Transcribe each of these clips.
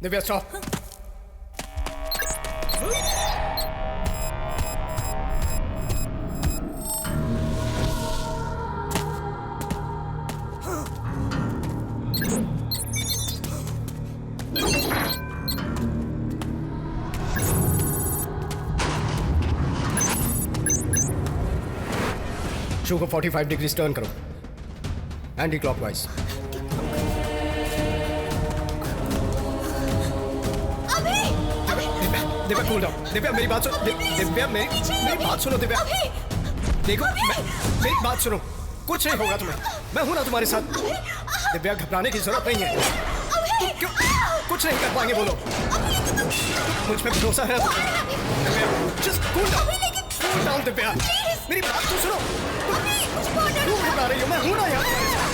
Divya stop. शू को 45 degree turn करो, anti clockwise. Divya cool down. Divya मेरी बात सुनो। दिव्या मेरी बात सुनो। दिव्या देखो, मेरी बात सुनो। कुछ नहीं होगा तुम्हें, मैं हूं ना तुम्हारे साथ। दिव्या घबराने की जरूरत नहीं है। क्यों कुछ नहीं कर पाएंगे बोलो? मुझ पे भरोसा है। Divya just cool down. Divya मेरी बात तो सुनो। क्यों घबरा रही हो? मैं हूं ना यहाँ तुम्हारे साथ।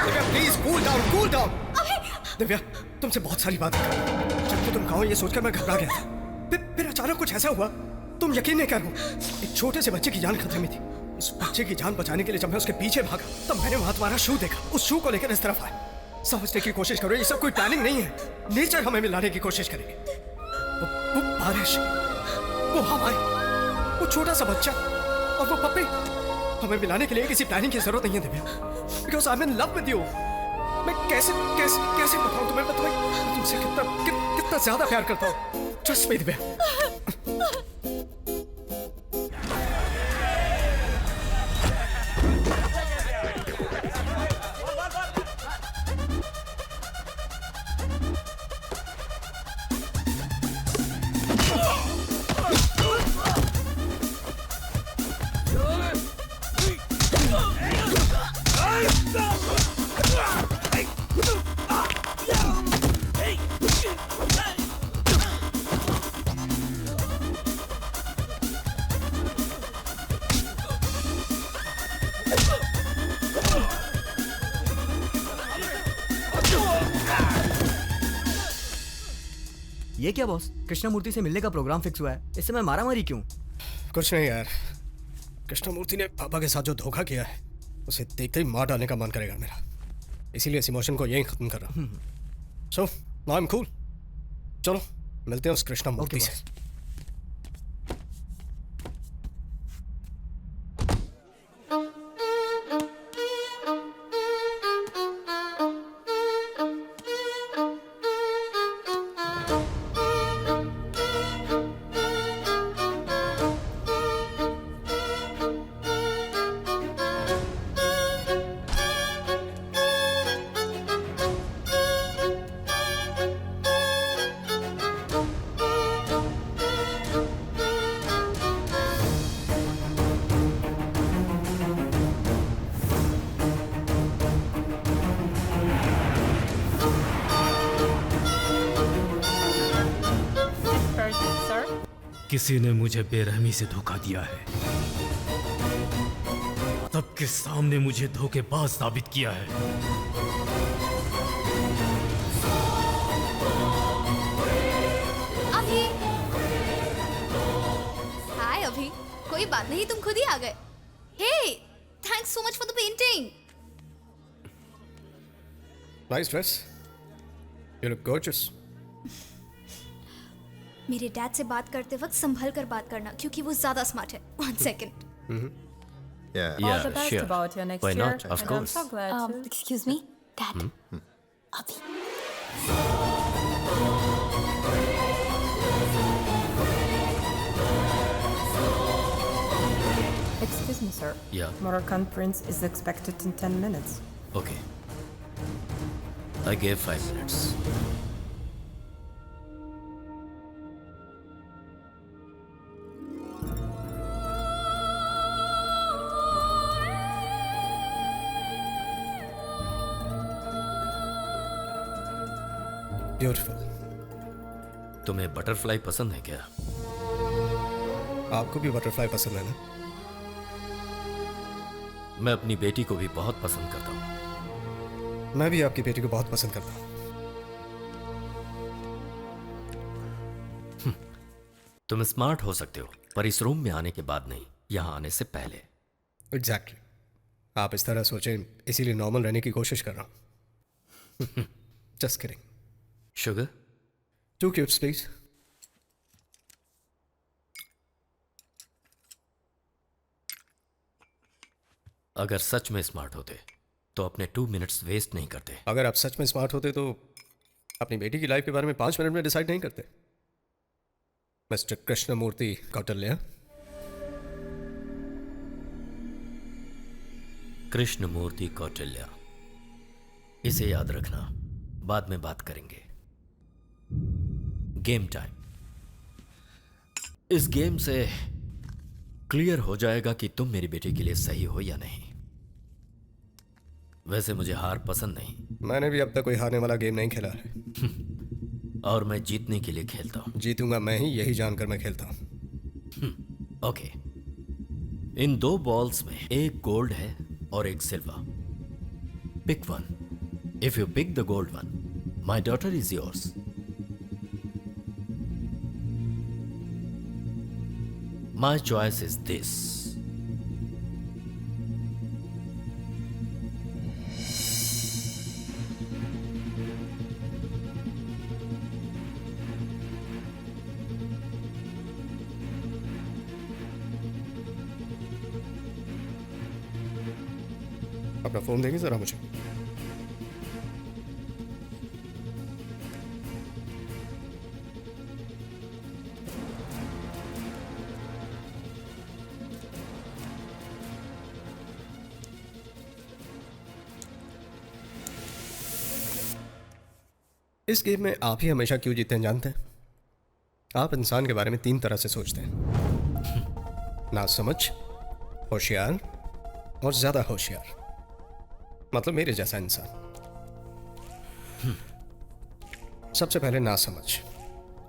Divya please cool down. Divya तुमसे बहुत सारी बातें कर, जब तो तुम कहो ये सोचकर मैं घबरा गया था। फिर अचानक कुछ ऐसा हुआ, तुम यकीन नहीं करो। एक छोटे से बच्चे की जान खतरे में थी। उस बच्चे की जान बचाने के लिए जब मैं उसके पीछे भागा, तब मैंने वहां तुम्हारा शू देखा। उस शू को लेकर इस तरफ आया। समझने की कोशिश करो, ये सब कोई प्लानिंग नहीं है। नेचर हमें मिलाने की कोशिश करेगी। वो बारिश, वो हवाएं, वो छोटा सा बच्चा और वो पप्पी, हमें मिलाने के लिए किसी प्लानिंग की जरूरत नहीं है Divya. Because I am in love with you. मैं कैसे बताऊं तुम्हें, मैं तुमसे कितना ज्यादा प्यार करता हूं। Trust me, Divya. ये क्या बॉस, कृष्णमूर्ति से मिलने का प्रोग्राम फिक्स हुआ है, इस समय मारामारी क्यों? कुछ नहीं यार, कृष्णमूर्ति ने पापा के साथ जो धोखा किया है, उसे देखते ही मार डालने का मन करेगा मेरा। इसीलिए इस इमोशन को यहीं खत्म कर रहा हूँ। So now I am cool. चलो मिलते हैं उस कृष्णमूर्ति से। किसी ने मुझे बेरहमी से धोखा दिया है। सबके सामने मुझे धोखेबाज साबित किया है। अभी हाय अभी, कोई बात नहीं, तुम खुद ही आ गए। Hey, thanks so much for the painting. Nice dress, you look gorgeous. मेरे डैड से बात करते वक्त संभल कर बात करना, क्योंकि वो ज्यादा स्मार्ट है। 1 second. Yeah. All the best about your next Why year. not? Of and course. I'm so glad to. Excuse me dad, अभी Excuse me, sir. Yeah. Motor conference is expected in 10 minutes. Okay. I gave 5 minutes. Beautiful. तुम्हें butterfly पसंद है क्या? आपको भी butterfly पसंद है ना? मैं अपनी बेटी को भी बहुत पसंद करता हूँ। मैं भी आपकी बेटी को बहुत पसंद करता हूँ। तुम स्मार्ट हो सकते हो, पर इस रूम में आने के बाद नहीं, यहाँ आने से पहले। एग्जैक्टली। आप इस तरह सोचें, इसीलिए नॉर्मल रहने की कोशिश कर रहा हूँ। Just kidding. Sugar? 2 cubes, please. अगर सच में स्मार्ट होते तो अपने 2 मिनट्स वेस्ट नहीं करते। अगर आप सच में स्मार्ट होते तो अपनी बेटी की लाइफ के बारे में 5 मिनट में डिसाइड नहीं करते। मिस्टर कृष्णमूर्ति कौटिल्य। कृष्णमूर्ति कौटिल्य, इसे याद रखना, बाद में बात करेंगे। Game time. इस गेम से क्लियर हो जाएगा कि तुम मेरी बेटी के लिए सही हो या नहीं। वैसे मुझे हार पसंद नहीं, मैंने भी अब तक कोई हारने वाला गेम नहीं खेला है। और मैं जीतने के लिए खेलता हूं। जीतूंगा मैं ही, यही जानकर मैं खेलता हूं। ओके। इन 2 बॉल्स में एक गोल्ड है और एक silver. Pick one. If you pick the gold one, my daughter is yours. My choice is this. अपना फोन देंगे जरा मुझे। इस गेम में आप ही हमेशा क्यों जीतते हैं जानते हैं? आप इंसान के बारे में 3 तरह से सोचते हैं। ना समझ, होशियार और ज्यादा होशियार। मतलब मेरे जैसा इंसान। सबसे पहले ना समझ।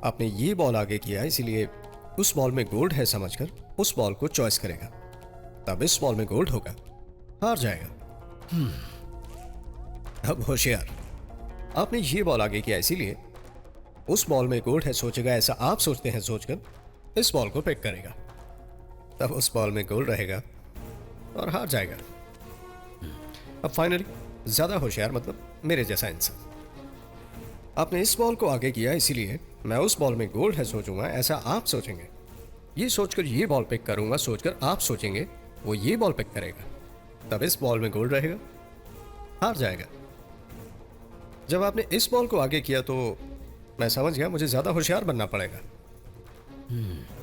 आपने ये बॉल आगे किया, इसीलिए उस बॉल में गोल्ड है समझकर उस बॉल को चॉइस करेगा। तब इस बॉल में गोल्ड होगा, हार जाएगा। अब होशियार। आपने ये बॉल आगे किया, इसीलिए उस बॉल में गोल्ड है सोचेगा, ऐसा आप सोचते हैं सोचकर इस बॉल को पिक करेगा। तब उस बॉल में गोल्ड रहेगा और हार जाएगा। अब फाइनली ज्यादा होशियार मतलब मेरे जैसा इंसान। आपने इस बॉल को आगे किया, इसीलिए मैं उस बॉल में गोल्ड है सोचूंगा, ऐसा आप सोचेंगे। ये सोचकर ये बॉल पिक करूंगा, सोचकर आप सोचेंगे वो ये बॉल पिक करेगा। तब इस बॉल में गोल्ड रहेगा, हार जाएगा। जब आपने इस बॉल को आगे किया तो मैं समझ गया मुझे ज्यादा होशियार बनना पड़ेगा।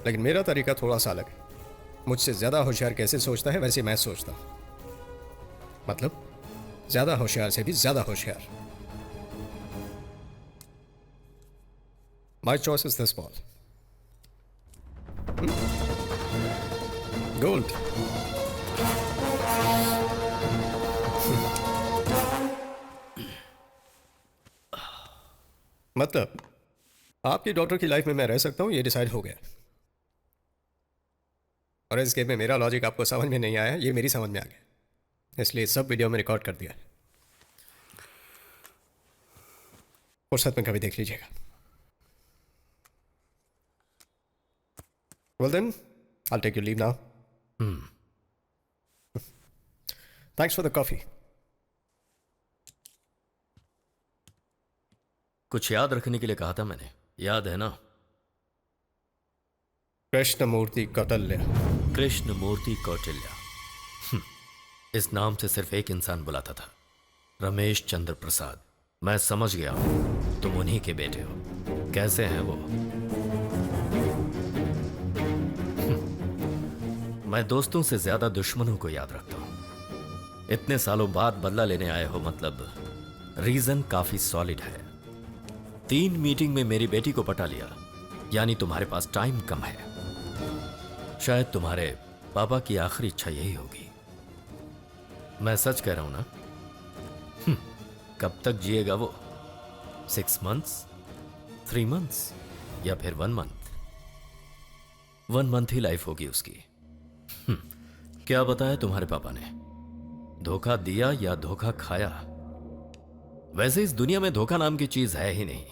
लेकिन मेरा तरीका थोड़ा सा अलग है। मुझसे ज्यादा होशियार कैसे सोचता है वैसे मैं सोचता हूं। मतलब ज्यादा होशियार से भी ज्यादा होशियार। माई choice is this ball, gold. मतलब आपकी डॉटर की लाइफ में मैं रह सकता हूं, ये डिसाइड हो गया। और इस गेम में मेरा लॉजिक आपको समझ में नहीं आया, ये मेरी समझ में आ गया। इसलिए सब वीडियो में रिकॉर्ड कर दिया है। फुर्सत में कभी देख लीजिएगा। Well then, I'll take your leave now. Thanks for the coffee. कुछ याद रखने के लिए कहा था मैंने, याद है ना? कृष्णमूर्ति कौटिल्य। कृष्णमूर्ति कौटिल्य। इस नाम से सिर्फ एक इंसान बुलाता था, रमेश चंद्र प्रसाद। मैं समझ गया हूं तुम उन्हीं के बेटे हो। कैसे हैं वो? मैं दोस्तों से ज्यादा दुश्मनों को याद रखता हूं। इतने सालों बाद बदला लेने आए हो, मतलब रीजन काफी सॉलिड है। 3 मीटिंग में मेरी बेटी को पटा लिया, यानी तुम्हारे पास टाइम कम है। शायद तुम्हारे पापा की आखिरी इच्छा यही होगी। मैं सच कह रहा हूं ना? कब तक जिएगा वो? 6 months, 3 months या फिर 1 month? 1 month ही लाइफ होगी उसकी। क्या बताया तुम्हारे पापा ने? धोखा दिया या धोखा खाया? वैसे इस दुनिया में धोखा नाम की चीज है ही नहीं।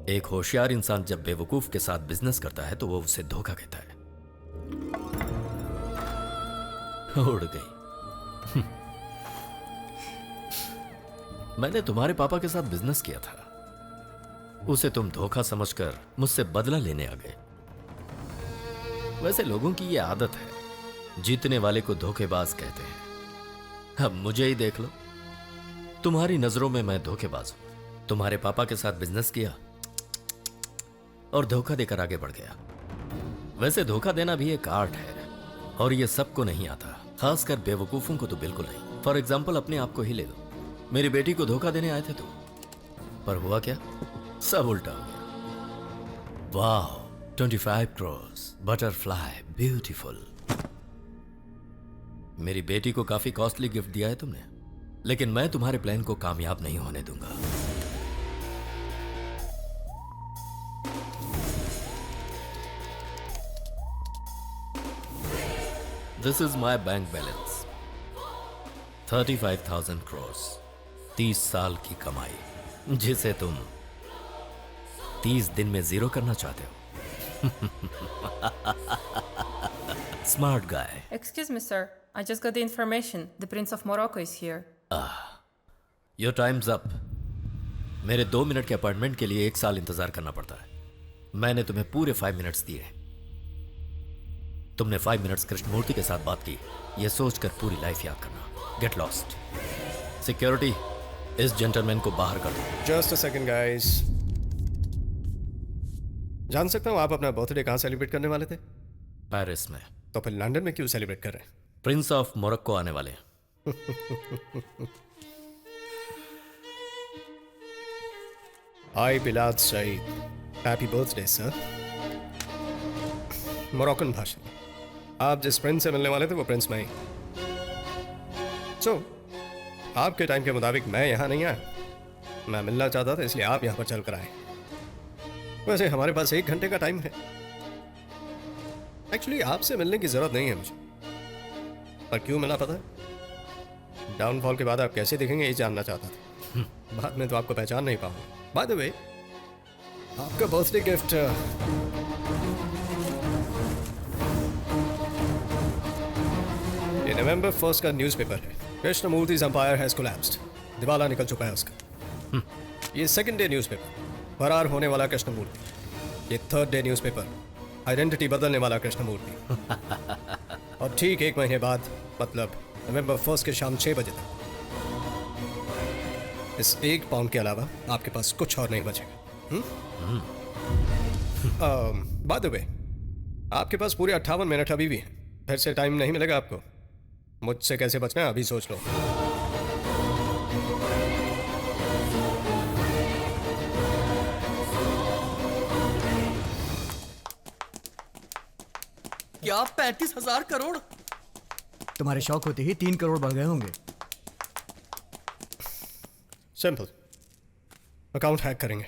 एक होशियार इंसान जब बेवकूफ के साथ बिजनेस करता है तो वो उसे धोखा कहता है। उड़ गई। मैंने तुम्हारे पापा के साथ बिजनेस किया था, उसे तुम धोखा समझकर मुझसे बदला लेने आ गए। वैसे लोगों की यह आदत है, जीतने वाले को धोखेबाज कहते हैं। अब मुझे ही देख लो, तुम्हारी नजरों में मैं धोखेबाज हूं। तुम्हारे पापा के साथ बिजनेस किया और धोखा देकर आगे बढ़ गया। वैसे धोखा देना भी एक आर्ट है और ये सबको नहीं आता, खासकर बेवकूफों को तो बिल्कुल नहीं। फॉर एग्जाम्पल अपने आप को ही ले लो। मेरी बेटी को धोखा देने आए थे तुम, पर हुआ क्या? सब उल्टा हो गया। वाह, 25 crores, बटरफ्लाई, ब्यूटीफुल। मेरी बेटी को काफी कॉस्टली गिफ्ट दिया है तुमने, लेकिन मैं तुम्हारे प्लान को कामयाब नहीं होने दूंगा। This is my bank balance, 35,000 crores, 30 साल की कमाई, जिसे तुम 30 दिन में जीरो करना चाहते हो। Smart guy. Excuse me, sir. I just got the information. The Prince of Morocco is here. Your time's up. मेरे 2 मिनट के अपॉइंटमेंट के लिए 1 साल इंतजार करना पड़ता है। मैंने तुम्हें पूरे 5 मिनट्स दिए। तुमने 5 मिनट्स कृष्णमूर्ति के साथ बात की, यह सोचकर पूरी लाइफ याद करना। Get lost. सिक्योरिटी, इस जेंटलमैन को बाहर कर दो। Just a second guys. जान सकता हूँ आप अपना बर्थडे कहाँ सेलिब्रेट करने वाले थे? पेरिस में। तो फिर लंदन में क्यों सेलिब्रेट कर रहे हैं? प्रिंस ऑफ मोरक्को आने वाले। आई बिलाद सईद, हैप्पी बर्थडे सर। मोरक्कन भाषा। आप जिस प्रिंस से मिलने वाले थे वो प्रिंस मैं ही। सो आपके टाइम के मुताबिक मैं यहाँ नहीं आया। मैं मिलना चाहता था इसलिए आप यहाँ पर चल कर आए। वैसे हमारे पास 1 घंटे का टाइम है। एक्चुअली आपसे मिलने की जरूरत नहीं है मुझे, पर क्यों मिला पता है? डाउनफॉल के बाद आप कैसे दिखेंगे ये जानना चाहता था। बाद में तो आपको पहचान नहीं पाऊंगा। बाय द वे, आपका बर्थडे गिफ्ट ये नवंबर 1 का न्यूज़पेपर है। Krishnamurthy empire has collapsed. दिवाला निकल चुका है उसका। ये 2nd डे न्यूज़पेपर, फरार होने वाला कृष्णमूर्ति। ये 3rd डे न्यूज़पेपर, आइडेंटिटी बदलने वाला कृष्णमूर्ति। और ठीक 1 महीने बाद, मतलब नवंबर 1 के शाम 6 बजे तक इस 1 पाउंड के अलावा आपके पास कुछ और नहीं बचेगा। बाय द वे, आपके पास पूरे 58 मिनट अभी भी हैं। फिर से टाइम नहीं मिलेगा आपको। मुझसे कैसे बचना है अभी सोच लो। क्या 35,000 करोड़? तुम्हारे शौक होते ही 3 करोड़ बढ़ गए होंगे। सिंपल, अकाउंट हैक करेंगे।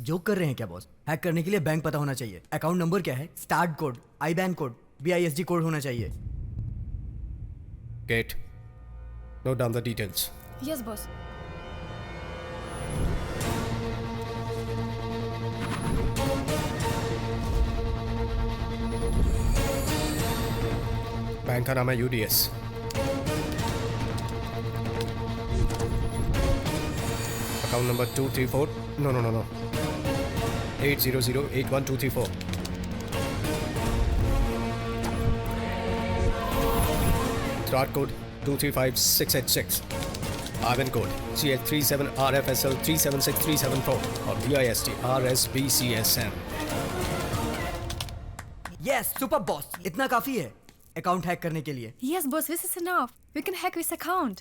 जोक कर रहे हैं क्या बॉस? हैक करने के लिए बैंक पता होना चाहिए। अकाउंट नंबर क्या है, start code, IBAN code, BISD code होना चाहिए। Get Note down the details. Yes, boss. Bank का नाम है UDS. Account number 234. No. 8008124. Start code 235686. IBAN code CH37RFSL376374 और VIST RSBCSM. Yes super boss, इतना काफी है अकाउंट हैक करने के लिए. Yes, boss, this is enough. We can hack this account.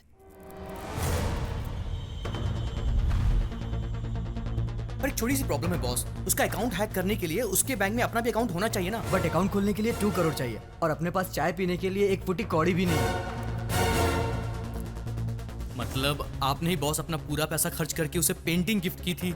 पर एक छोटी सी प्रॉब्लम है बॉस. उसका अकाउंट हैक करने के लिए उसके बैंक में अपना भी अकाउंट होना चाहिए ना. बट अकाउंट खोलने के लिए 2 करोड़ चाहिए और अपने पास चाय पीने के लिए 1 फुटी कौड़ी भी नहीं है. मतलब आपने ही बॉस अपना पूरा पैसा खर्च करके उसे पेंटिंग गिफ्ट की थी.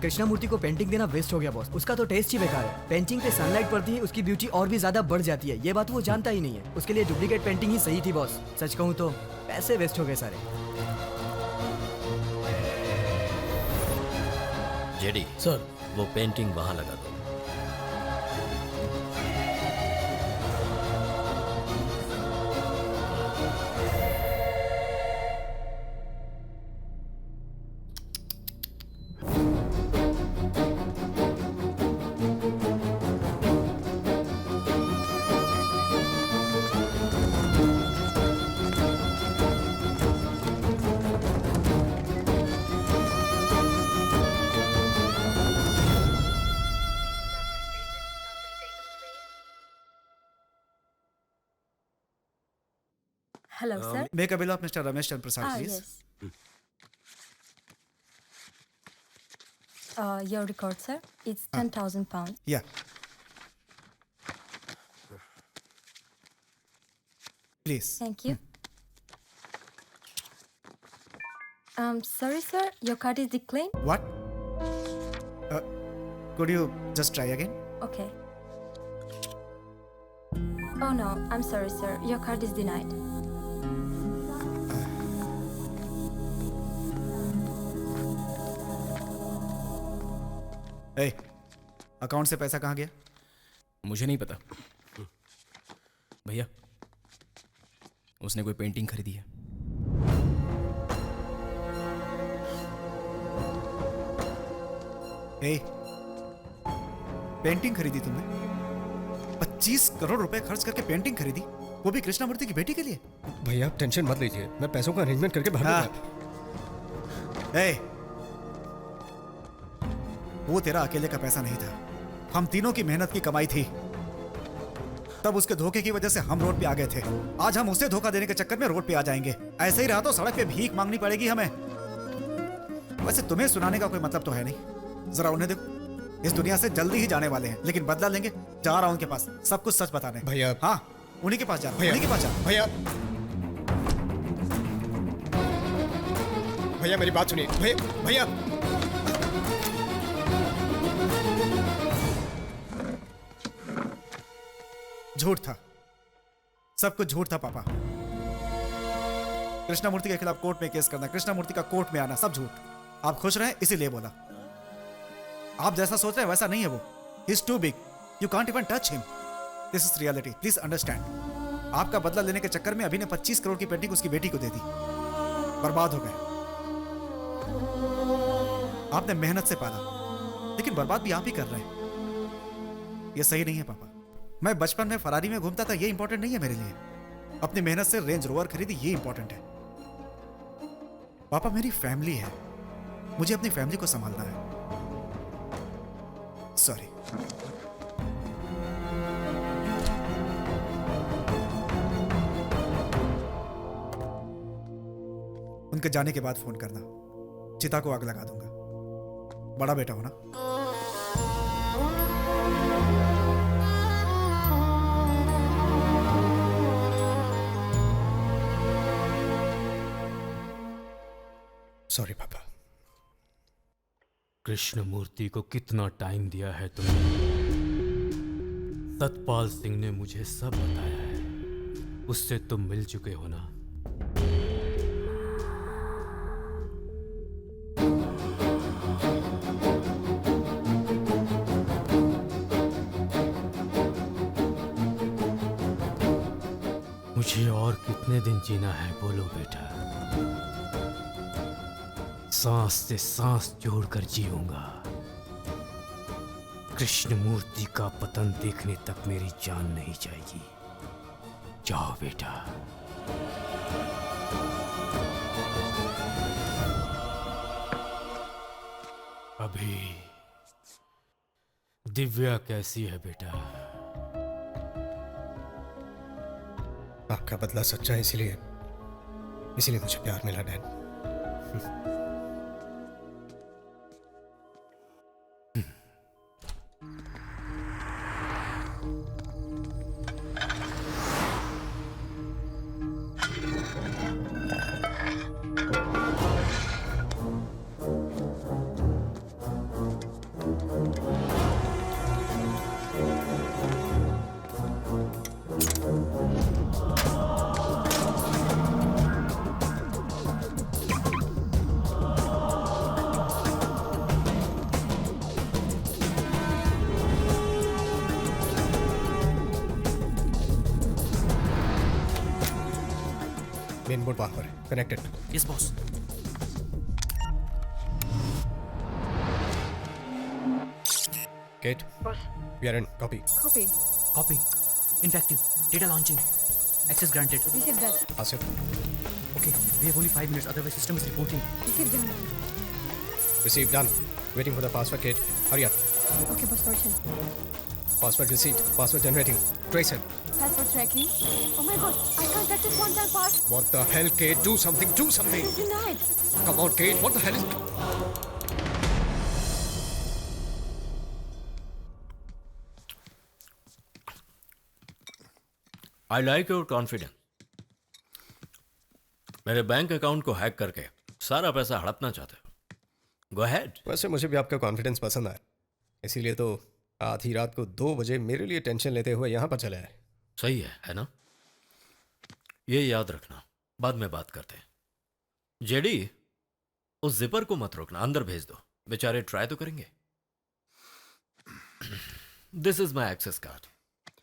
कृष्णा मूर्ति को पेंटिंग देना वेस्ट हो गया बॉस. उसका तो टेस्ट ही बेकार है. पेंटिंग पे सनलाइट पड़ती है, उसकी ब्यूटी और भी ज्यादा बढ़ जाती है. ये बात वो जानता ही नहीं है. उसके लिए डुप्लीकेट पेंटिंग ही सही थी बॉस. सच कहूँ तो पैसे वेस्ट हो गए सारे. जेडी सर, वो पेंटिंग वहां लगा दो. Hello, sir. Make a bill of Mr. Ramesh Chandra Prasad, please. Yes. Your record, sir. It's 10,000 pounds. Yeah. Please. Thank you. Sorry, sir. Your card is declined. What? Could you just try again? Okay. Oh no, I'm sorry, sir. Your card is denied. Hey, account से पैसा कहाँ गया? मुझे नहीं पता भैया. उसने कोई पेंटिंग खरीदी है. Hey, पेंटिंग खरीदी तुमने? 25 करोड़ रुपए खर्च करके पेंटिंग खरीदी, वो भी कृष्णा मूर्ति की बेटी के लिए? भैया आप टेंशन मत लीजिए, मैं पैसों का अरेंजमेंट करके भर दूंगा. Hey, वो तेरा अकेले का पैसा नहीं था. हम तीनों की मेहनत की कमाई थी. तब उसके धोखे की वजह से हम रोड पे आ गए थे. आज हम उसे धोखा देने के चक्कर में रोड पे आ जाएंगे. ऐसे ही रहा तो सड़क पे भीख मांगनी पड़ेगी हमें. वैसे तुम्हें सुनाने का कोई मतलब तो है नहीं. जरा उन्हें देखो, इस दुनिया से जल्दी ही जाने वाले हैं, लेकिन बदला लेंगे. जा रहा हूं उनके पास सब कुछ सच बताने. भैया. हाँ, उन्हीं के पास जा. उन्हीं के पास जा. भैया भैया मेरी बात सुनिए. भैया झूठ था, सब कुछ झूठ था पापा. कृष्णा मूर्ति के खिलाफ कोर्ट में केस करना, कृष्णा मूर्ति का कोर्ट में आना, सब झूठ. आप खुश रहे इसीलिए बोला. आप जैसा सोच रहे हैं वैसा नहीं है वो. He is too big, you can't even touch him. This is reality, please understand. आपका बदला लेने के चक्कर में अभी ने 25 करोड़ की पेंटिंग उसकी बेटी को दे दी. बर्बाद हो गए. आपने मेहनत से पाला, लेकिन बर्बाद भी आप ही कर रहे हैं. ये सही नहीं है पापा. मैं बचपन में फरारी में घूमता था, ये इंपॉर्टेंट नहीं है मेरे लिए. अपनी मेहनत से रेंज रोवर खरीदी, ये इंपॉर्टेंट है. पापा मेरी फैमिली है, मुझे अपनी फैमिली को संभालना है. सॉरी. उनके जाने के बाद फोन करना. चिता को आग लगा दूंगा. बड़ा बेटा हो ना. सॉरी पापा. कृष्णमूर्ति को कितना टाइम दिया है तुमने? सतपाल सिंह ने मुझे सब बताया है. उससे तुम मिल चुके हो ना? मुझे और कितने दिन जीना है बोलो बेटा। सांस से सांस जोड़कर जीऊंगा। कृष्णमूर्ति का पतन देखने तक मेरी जान नहीं जाएगी। जाओ बेटा। अभी दिव्या कैसी है बेटा? आपका बदला सच्चा है, इसीलिए मुझे प्यार मिला डैड। मेन बोर्ड वहां पर है, connected. Yes boss. Get we are in copy. Copy. Copy infective data launching access granted. Receive that. Asif okay we have only 5 minutes otherwise system is reporting. Receive done. Receive done, waiting for the password. Get hurry up. Okay, boss, searching. Password received, password generating, trace it. Password tracking. Oh my god, I can't access one-time pass. What the hell, Kate? Do something, do something! It's denied. Come on, Kate, what the hell is... I like your confidence. मेरे bank account को hack करके सारा पैसा हड़पना चाहते हो। Go ahead. वैसे मुझे भी आपका कॉन्फिडेंस पसंद आया, इसीलिए तो आधी रात को 2 बजे मेरे लिए टेंशन लेते हुए यहाँ पर चले आए। सही है ना? ये याद रखना, बाद में बात करते हैं। जेडी, उस जिपर को मत रोकना, अंदर भेज दो, बेचारे ट्राई तो करेंगे। This is my access card.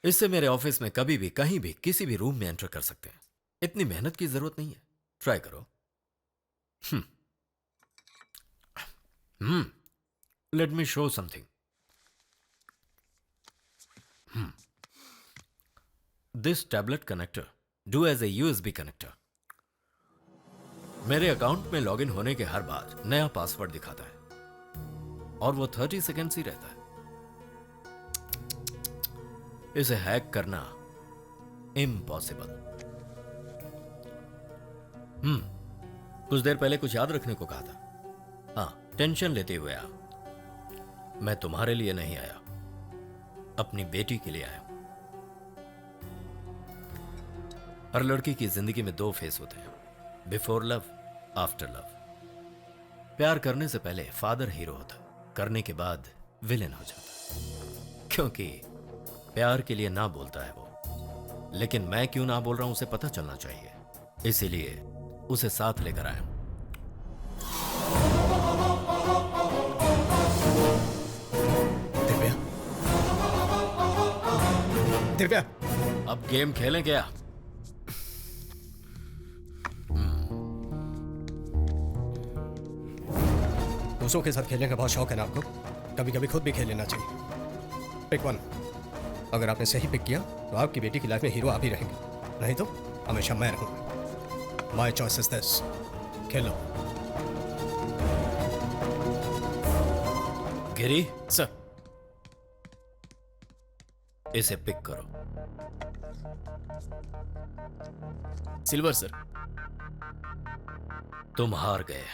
इससे मेरे ऑफिस में कभी भी, कहीं भी, किसी भी रूम में एंटर कर सकते हैं। इतनी मेहनत की जरूरत नहीं है, ट्राई करो। Let me show something. This tablet connector do as a USB connector. मेरे अकाउंट में लॉगिन होने के हर बार नया पासवर्ड दिखाता है और वो 30 सेकेंड्स ही रहता है। इसे हैक करना इम्पॉसिबल। कुछ देर पहले कुछ याद रखने को कहा था। हाँ, टेंशन लेते हुए आ। मैं तुम्हारे लिए नहीं आया, अपनी बेटी के लिए आया। हर लड़की की जिंदगी में 2 फेस होते हैं, बिफोर लव, आफ्टर लव। प्यार करने से पहले फादर हीरो होता, करने के बाद विलेन हो जाता। क्योंकि प्यार के लिए ना बोलता है वो, लेकिन मैं क्यों ना बोल रहा हूं उसे पता चलना चाहिए, इसीलिए उसे साथ लेकर आया। दिव्या, दिव्या, अब गेम खेलें क्या? दूसरों के साथ खेलने का बहुत शौक है ना आपको? कभी कभी खुद भी खेल लेना चाहिए। Pick one. अगर आपने सही पिक किया तो आपकी बेटी की लाइफ में हीरो आप ही रहेंगे, नहीं तो हमेशा मैं रहूंगा। माई choice is this. Khelo. Giri, sir इसे पिक करो। Silver sir. तुम हार गए।